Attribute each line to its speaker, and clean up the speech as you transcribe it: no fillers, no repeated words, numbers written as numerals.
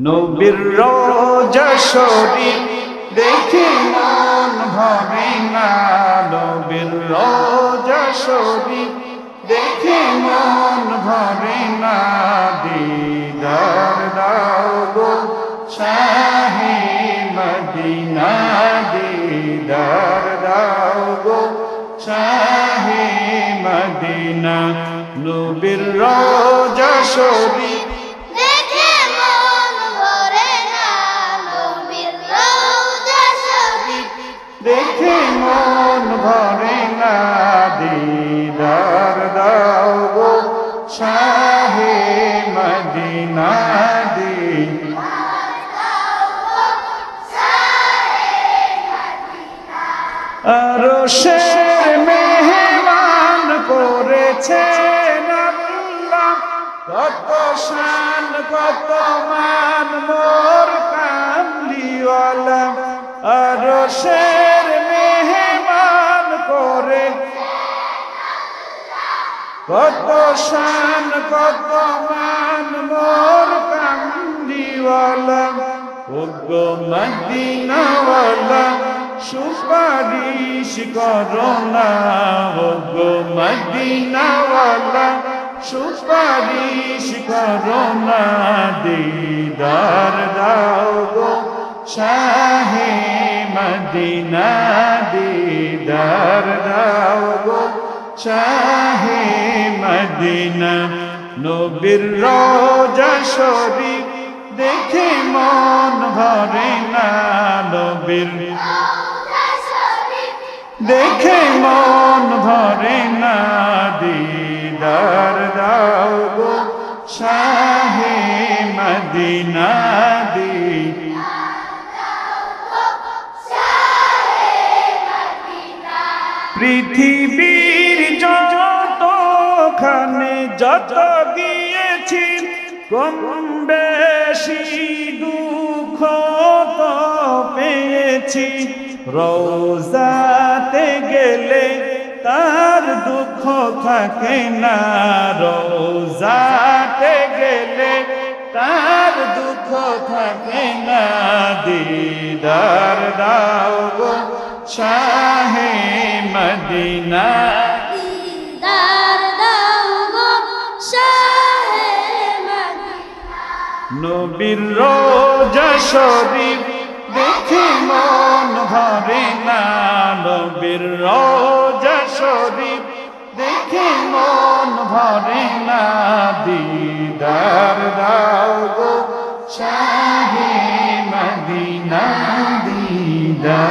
Speaker 1: নবীর রওজা শরীফ দেখে মন ভরে না, নবীর রওজা শরীফ দেখে মন ভরে না, দিদার দাও গো শাহে মদিনা, দিদার দাও গো শাহে মদিনা। নবীর রওজা শরীফ
Speaker 2: দেখে মন ভরে না, নবীর রওজা শরীফ
Speaker 1: দেখে মন ভরে না, দিদার দাও গো শাহে মদিনা, আরশের মেহমান করেছেন আল্লাহ, কত শান কত মান মোর কামলিওয়ালা। আরশের মেহমান করে কত শান কত মান মোর কামলিওয়ালা। ওগো মদিনাওয়ালা সুপারিশ করো না, ওগো মদিনাওয়ালা সুপারিশ করো না, দিদার দাও গো শাহে মদিনা, দিদার দাও গো শাহে মদিনা। নবীর রওজা শরীফ দেখে মন ভরে না, নবীর
Speaker 2: রওজা শরীফ
Speaker 1: দেখে মন ভরে না, দিদার দাও গো শাহে মদিনা, পৃথিবীর যতখানে যত গিয়েছি কম বেশি দুঃখ তো পেয়েছি, রওজাতে গেলে তার দুঃখ থাকে না, রওজাতে গেলে তার দুঃখ থাকে না, দিদার দাও গো শাহে মদিনা,
Speaker 2: দিদার দাও গো শাহে মদিনা।
Speaker 1: নবীর রওজা শরীফ দেখে মন ভরে না, নবীর রওজা শরীফ দেখে মন ভরে না, দিদার দাও গো শাহে মদিনা, দিদার